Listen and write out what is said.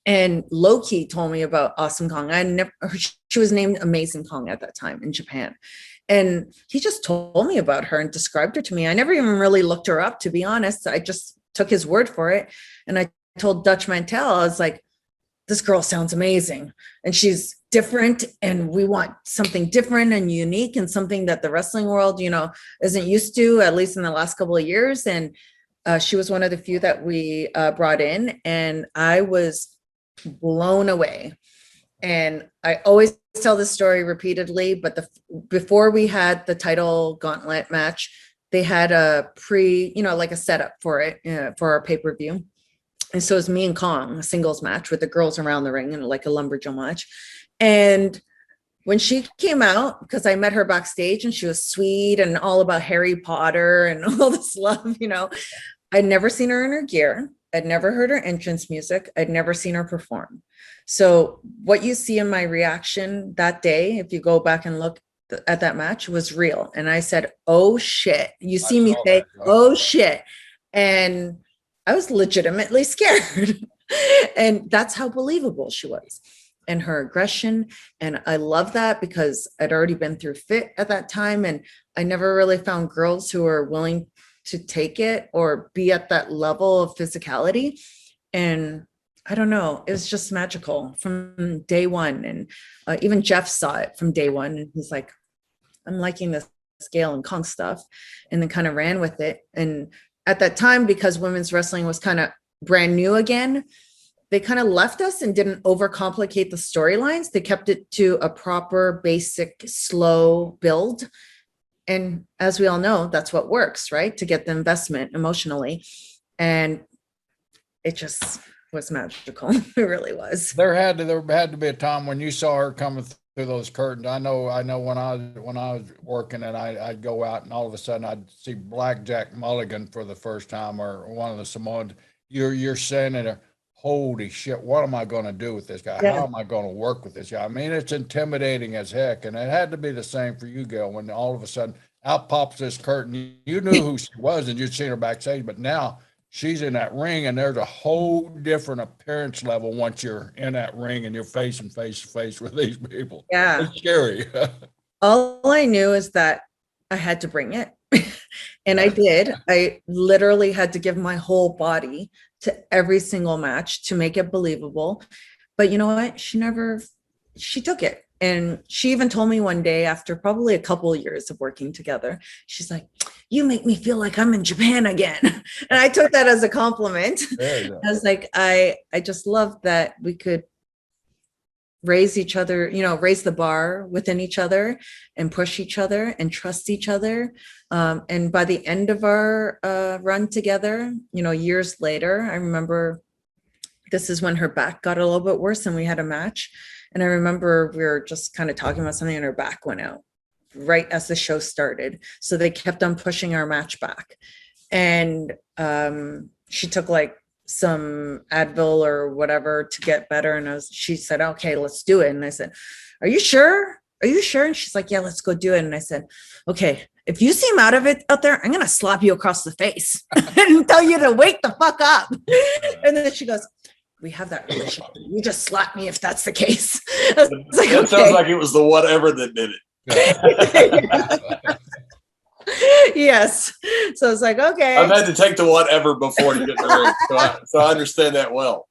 And Loki told me about Awesome Kong. I never, she was named Amazing Kong at that time in Japan. And he just told me about her and described her to me. I never even really looked her up, to be honest. I just took his word for it. And I told Dutch Mantel, I was like, this girl sounds amazing. And she's different. And we want something different and unique and something that the wrestling world, isn't used to, at least in the last couple of years. And she was one of the few that we brought in. And I was blown away. And I always tell this story repeatedly, but before we had the title gauntlet match, they had a like a setup for it, for our pay-per-view. And so it was me and Kong, a singles match with the girls around the ring and like a lumberjill match. And when she came out, because I met her backstage and she was sweet and all about Harry Potter and all this love, I'd never seen her in her gear. I'd never heard her entrance music. I'd never seen her perform. So what you see in my reaction that day, if you go back and look at that match, was real. And I said, oh shit. You see me say, oh shit. And I was legitimately scared. And that's how believable she was and her aggression. And I love that because I'd already been through fit at that time. And I never really found girls who are willing to take it or be at that level of physicality. And I don't know, it was just magical from day one. And even Jeff saw it from day one. And he's like, I'm liking this Gail and Kong stuff. And then kind of ran with it. And at that time, because women's wrestling was kind of brand new again, they kind of left us and didn't overcomplicate the storylines. They kept it to a proper, basic, slow build. And as we all know, that's what works, right? To get the investment emotionally. And it just was magical. It really was. There had to be a time when you saw her coming through those curtains. I know when I was working and I'd go out and all of a sudden I'd see Blackjack Mulligan for the first time or one of the Samoans. You're saying it, holy shit, what am I going to do with this guy? Yeah. How am I going to work with this guy? I mean, it's intimidating as heck. And it had to be the same for you, Gail, when all of a sudden out pops this curtain. You knew who she was and you'd seen her backstage, but now she's in that ring and there's a whole different appearance level once you're in that ring and you're facing face to face with these people. Yeah. It's scary. All I knew is that I had to bring it. And I did. I literally had to give my whole body to every single match to make it believable. But you know what? She took it. And she even told me one day after probably a couple of years of working together, she's like, you make me feel like I'm in Japan again. And I took that as a compliment. I was like, I just love that we could raise each other, raise the bar within each other and push each other and trust each other. And by the end of our run together, years later, I remember this is when her back got a little bit worse and we had a match. And I remember we were just kind of talking about something and her back went out right as the show started. So they kept on pushing our match back. And she took like some Advil or whatever to get better. And she said, okay, let's do it. And I said, are you sure? Are you sure? And she's like, yeah, let's go do it. And I said, okay, if you seem out of it out there, I'm going to slap you across the face and tell you to wake the fuck up. And then she goes, we have that relationship. You just slap me if that's the case. Like, it sounds like it was the whatever that did it. Yes. So it's like, okay. I've had to take the whatever before to get the ring. So I understand that well.